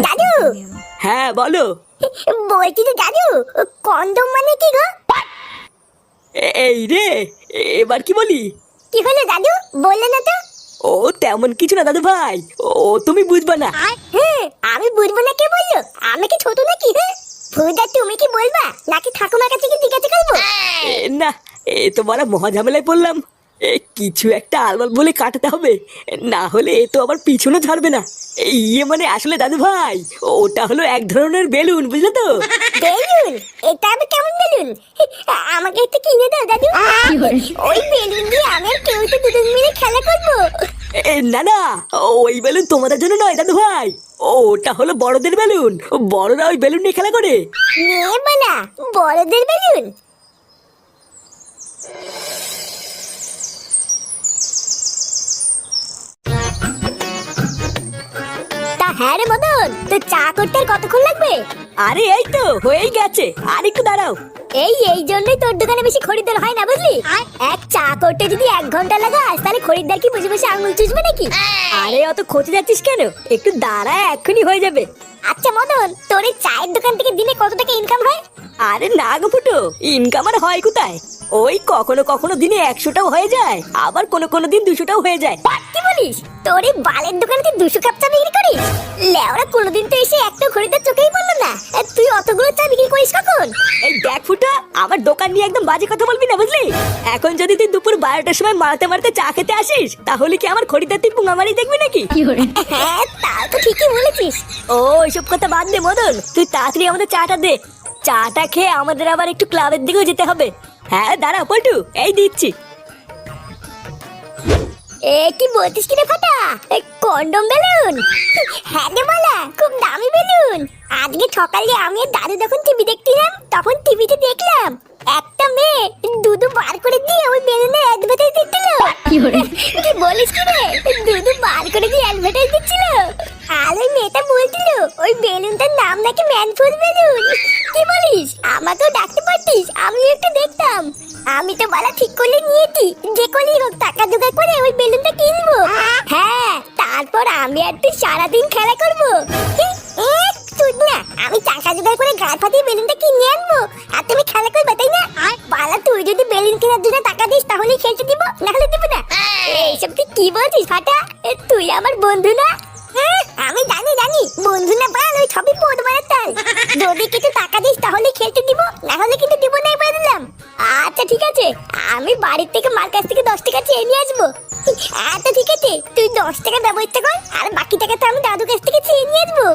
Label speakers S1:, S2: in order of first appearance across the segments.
S1: দাদু,
S2: হ্যাঁ বলো।
S1: বলছি তো দাদু, কন্ডম মানে কি গো?
S2: এই রে, এবার কি বলি?
S1: কি হলো দাদু, বললে না তো?
S2: ও তেমন কিছু না দাদু ভাই, ও তুমি বুঝবা না।
S1: হ্যাঁ, আমি বুঝবো না কে বললো? আমি কি ছোট নাকি? হ্যাঁ, ফুদা তুমি কি বলবা নাকি ঠাকুমার কাছে কি জিজ্ঞাসা করবো?
S2: না, এ তো বড় মহা ঝামেলায় পড়লাম। কিছু একটা আলবাল বলে কাটাতে হবে, না হলে এ তো আবার পিছনে ছাড়বে না। ইয়ে মানে আসলে দাদু ভাই, ওটা হলো এক ধরনের বেলুন, বুঝলে তো?
S1: বেলুন? এটা আবার কেমন বেলুন? আমাকে একটু কিনে দাও দাদু। ওই বেলুন দিয়ে আমি আর কেউ তো দুজন মিলে খেলা করবো।
S2: না না, ওই বেলুন তোমাদের জন্য নয় দাদু ভাই, ওটা হলো বড়দের বেলুন। বড়রা ওই বেলুন নিয়ে খেলা করে।
S1: নিয়ে বলা বড়দের বেলুন? তা হ্যাঁ রে মদন, তো চা করতে আর কতক্ষণ লাগবে?
S2: আরে এই তো হয়েই গেছে, আর একটু দাঁড়াও।
S1: এই জন্যই তোর দোকানে বেশি খরিদ্দার হয় না, বুঝলি? এক চা করতে যদি 1 ঘন্টা লাগাস তাহলে খরিদ্দার কি বসে বসে আঙুল চুষবে নাকি?
S2: আরে অত খোঁজে যাচ্ছিস কেন, একটু দাঁড়া, এক্ষুনি হয়ে যাবে।
S1: আচ্ছা মদন, তোর এই চায়ের দোকান থেকে দিনে কত টাকা ইনকাম হয়?
S2: আরে না গো ফুটো, ইনকাম আর হয় কোথায়? ওই কখনো কখনো দিনে 100টাও হয়ে যায়, আবার কোনো কোনো দিন 200টাও হয়ে যায়।
S1: কি বলিস? তোর এই বালের দোকানে তুই 200 কাপ চা বিক্রি করিস? লেওরা কোনোদিন তো এসে একটা খরিদ্দার চোখেই পড়লো না, আর তুই অতগুলো চা বিক্রি করিস কখন?
S2: এই দেখ ফুটো, আমার দোকান নিয়ে একদম বাজে কথা বলবি না, বুঝলি? এখন যদি তুই দুপুর 12টার সময় মারতে মারতে চা খেতে আসিস, তাহলে কি আমার খরিদ্দার তুই পুঙ্গামারি দেখবি নাকি?
S1: হ্যাঁ, তা তো ঠিকই বলেছিস।
S2: ও এসব কথা বাদ দে মদন, তুই তাড়াতাড়ি আমাদের চাটা দে। চাটা খেয়ে আমাদের আবার একটু ক্লাবের দিকেও যেতে হবে। হ্যাঁ দাঁড়া পল্টু, এই দিচ্ছি।
S1: কি বলছিস কি রে ফাটা? Condom balloon? হ্যাঁ রে মালা, খুব দামি বেলুন। আজকে সকালে আমি আর দাদু যখন টিভি দেখছিলাম, তখন টিভিতে দেখলাম একটা মেয়ে দুধু বার করে দিয়ে ওই বেলুনের অ্যাডভার্টাইজ দিচ্ছিল। কি বলিস কি রে? দুধু বার করে দিয়ে অ্যাডভার্টাইজ দিচ্ছিল? আর ওই মেয়েটা বলছিল ওই বেলুনটার নাম নাকি ম্যানফুল বেলুন। কি বলিস? আমাকেও ডাকতে পারতিস, আমিও একটু দেখতাম। আমি তো বলা ঠিক করলে নিয়েছি, যে করেই হোক টাকা জোগাড় করে ওই বেলুনটা কিনবো। হ্যাঁ, তারপর আমি আর তুই সারাদিন খেলা করবো। তুই না, আমি টাকা জোগাড় করে গায়ে ফাটিয়ে বেলুনটা কিনে আনবো, আর তুমি খেলা করবে, তাই না? বালা, তুই যদি বেলুন কেনার জন্য টাকা দিস তাহলে খেলতে দিব, না হলে দিব না। এইসব তুই কি বলছিস ফাটা? তুই আমার বন্ধু না? আমি জানি জানি, বন্ধু না বাল, ওই সবই পদ মারার তাল। যদি কিছু টাকা দিস তাহলে খেলতে দিব, না হলে কিন্তু দিব না, বলে দিলাম। আচ্ছা ঠিক আছে, আমি বাড়ির থেকে মার কাছ থেকে 10 টাকা চেয়ে নিয়ে আসবো। আচ্ছা ঠিক আছে, তুই 10 টাকা ব্যবস্থা কর, আর বাকি টাকা তো আমি দাদুর কাছ থেকে চেয়ে নিয়ে আসবো।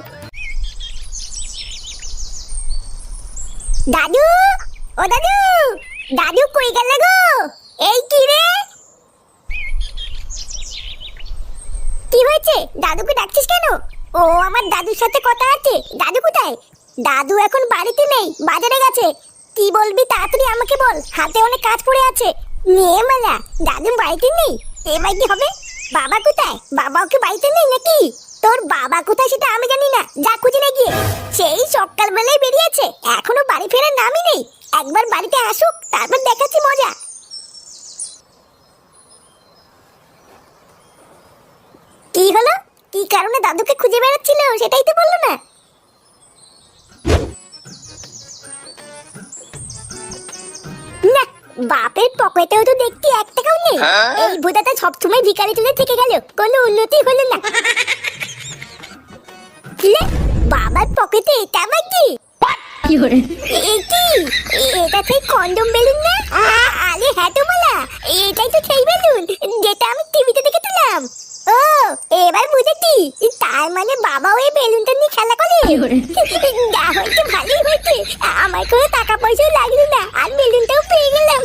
S1: দাদু, ও দাদু, দাদু কই গেল গো? এই কি রে? কি হয়েছে? দাদুকে ডাকছিস কেন? ও আমার দাদুর সাথে কথা আছে। দাদু কোথায়? দাদু এখন বাড়িতে নেই, বাজারে গেছে। কি বলবি তাড়াতাড়ি আমাকে বল, হাতে অনেক কাজ পড়ে আছে। নিয়ে মেলা, দাদু বাড়িতে নেই, এবার কি হবে? বাবা কোথায়? বাবাও কি বাড়িতে নেই নাকি? তোর বাবা কোথায় সেটা আমি জানি না, যা খুঁজে নে গিয়ে। সেই সকালবেলায় বেরিয়েছে, এখনো বাড়ি ফেরার নামই নেই। একবার বাড়িতে আসুক, তারপর দেখাচ্ছি মজা। কি হলো? কি কারণে দাদুকে খুঁজে বেড়াচ্ছিল সেটাই তো বললো না। না, বাপের পকেটেও তো দেখতে 1 টাকাও নেই। এই ভুদাটা সবসময় ভিখারি তুলে থেকে গেল, কোনো উন্নতি হলো না। বাবার পকেটে এটা আবার কি? এটা সেই কন্ডম বেলুন না? আরে হ্যাঁ তো বলা, এটাই তো সেই বেলুন যেটা আমি টিভিতে দেখেছিলাম। ও এবার বুঝেছি, তার মানে বাবা ওই বেলুনটা নিয়ে খেলা করে। যা হয়েছে ভালোই হয়েছে, আমার কোনো টাকা পয়সাও লাগলো না, আর বেলুনটাও পেয়ে গেলাম।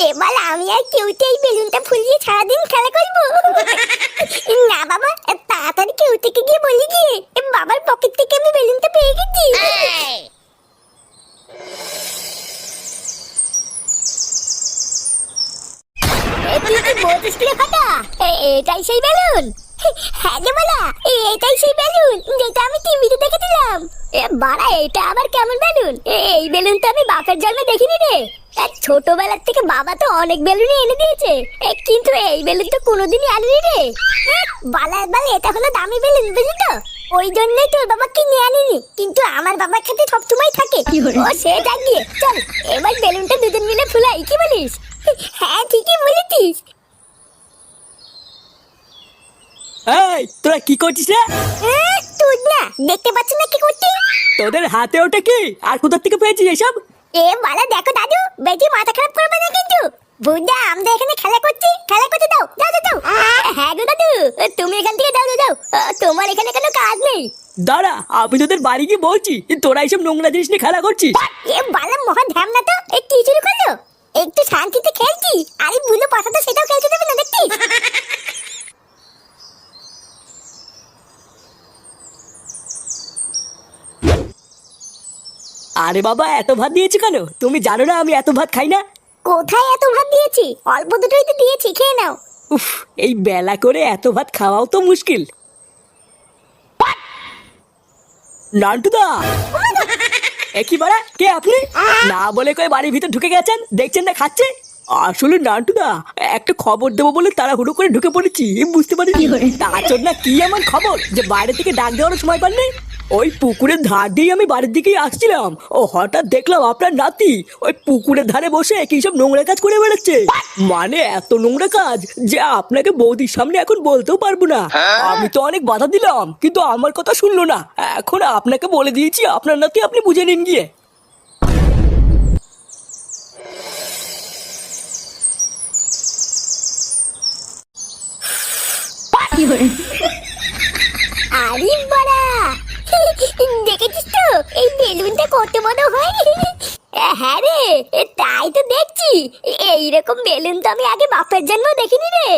S1: এবার আমি আর কেউতে এই বেলুনটা ফুলিয়ে সারাদিন খেলা করবো। না বাবা, তাড়াতাড়ি কেউ থেকে গিয়ে বলি গিয়ে বাবার পকেট থেকে আমি বেলুনটা পেয়ে গেছি। তুই কি বলছিস কি ফাটা? এটাই সেই বেলুন? হ্যাঁ রে বলা, এটাই সেই বেলুন যেটা আমি টিভিতে দেখেছিলাম। বাড়া, এটা আবার কেমন বেলুন? এই বেলুন তো আমি বাপের জন্মে দেখিনি রে। ছোটবেলার থেকে বাবা তো অনেক বেলুনই এনে দিয়েছে, কিন্তু এই বেলুন তো কোনোদিনই আনিনি রে। বালার বাল, এটা হলো দামি বেলুন, বুঝলি তো? ওই জন্যই তোর বাবা কিনে আনিনি, কিন্তু আমার বাবার কাছে সবসময় থাকে। ও সে গিয়ে চল এবার বেলুনটা দুজন মিলে ফুলাই, কি বলিস? হ্যাঁ ঠিকই বলেছিস।
S2: এই তোরা কি করছিস রে?
S1: তুই না দেখতে পাচ্ছ না কি করছিস?
S2: তোদের হাতে ওটা কি, আর কোথা থেকে পেয়েছিস এসব?
S1: এ বালা দেখো দাদু, বেশি মাথা খারাপ করবে না কিন্তু। বুঝা, আমরা এখানে খেলা করছি, খেলা করতে দাও, যাও যাও যাও। হ্যাঁ গো দাদু, তুমি এখান থেকে যাও যাও যাও, তোমার এখানে কোনো কাজ নেই।
S2: দাঁড়া, আমি তোদের বাড়ি গিয়ে বলছি তোরা এইসব নোংরা জিনিস নিয়ে খেলা করছিস।
S1: এ বালা মহা ধ্যামনা তো, এ কি শুরু করলো? একটু শান্তিতে খেলছি, আরে বুলো পাশা তো সেটাও খেলতে দেবে না, দেখছিস?
S2: আরে বাবা, এত ভাত দিয়েছো কেন? তুমি জানো না আমি এত ভাত খাই না?
S1: কোথায় এত ভাত দিয়েছি? অল্প দুটোই তো দিয়েছি, খেয়ে নাও।
S2: উফ, এই বেলা করে এত ভাত খাওয়াও তো মুশকিল। নান্টুদা, একই বাড়া, কে আপনি? না বলে কয়ে বাড়ির ভিতর ঢুকে গেছেন, দেখছেন না খাচ্ছে। আসলে নান্টুদা, একটা খবর দেবো বলে তাড়াহুড়ো করে ঢুকে পড়েছি, বুঝতে পারিনি। তার জন্য কি এমন খবর যে বাইরে থেকে ডাক দেওয়ার সময় পাননি? ওই পুকুরের ধার দিয়ে আমি বাড়ির দিকেই আসছিলাম, ও হঠাৎ দেখলাম আপনার নাতি ওই পুকুরের ধারে বসে কি সব নোংরা কাজ করে বেড়াচ্ছে। মানে এত নোংরা কাজ যে আপনাকে বৌদির সামনে এখন বলতেও পারবো না। আমি তো অনেক বাধা দিলাম, কিন্তু আমার কথা শুনলো না। এখন আপনাকে বলে দিয়েছি, আপনার নাতি আপনি বুঝে নিন গিয়ে।
S1: আরে বাড়া, দেখেছিস তো এই বেলুনটা কত বড় হয়? হ্যাঁ রে, তাই তো দেখছি। এইরকম বেলুন তো আমি আগে বাপের জন্ম দেখিনি রে।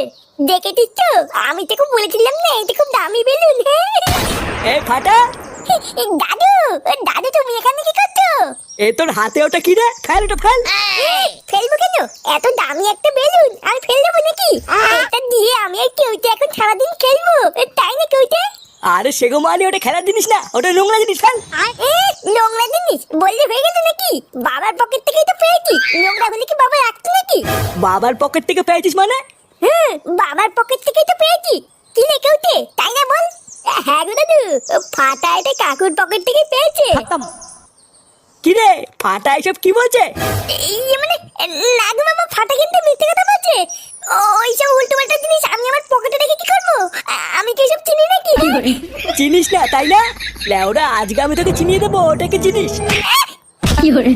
S1: দেখেছিস তো, আমি তোকে বলেছিলাম না এটা খুব দামি বেলুন।
S2: এই ফাটা,
S1: দাদু, দাদু তুমি এখানে কি করছো?
S2: এ তোর হাতে ওটা কি রে? ফেল ওটা, ফেল।
S1: ফেলবো কেন? এত দামি একটা বেলুন আমি ফেল দেবো নাকি? এটা দিয়ে আমি আর কেউতে এখন সারাদিন খেলবো, তাই না কেউতে?
S2: আরে সেগো মানে ওটা খেলার জিনিস না, ওটা নোংরা জিনিস, ফেল।
S1: নোংরা জিনিস বললে হয়ে গেল নাকি? বাবার পকেট থেকেই তো পেয়েছি, নোংরা হলে কি বাবা রাখতো নাকি?
S2: বাবার পকেট থেকে পেয়েছিস মানে?
S1: বাবার পকেট থেকেই তো পেয়েছি। কি রে কেউতে, তাই না বল? হ্যাঁ গো দাদু, ফাটা এটা কাকুর পকেট থেকেই পেয়েছে।
S2: কি রে ফাটা, এসব কি বলছে?
S1: এই মানে, না গো বাবা, ফাটা কিন্তু মিথ্যে কথা বলছে। ওইসব উল্টো পাল্টা জিনিস আমি আমার পকেটে রেখে কি করবো? আমি কি এসব চিনি নাকি?
S2: চিনিস না তাই না? লেওরা, আজকে আমি তোকে চিনিয়ে দেবো ওটাকে চিনিস।
S1: কি করে?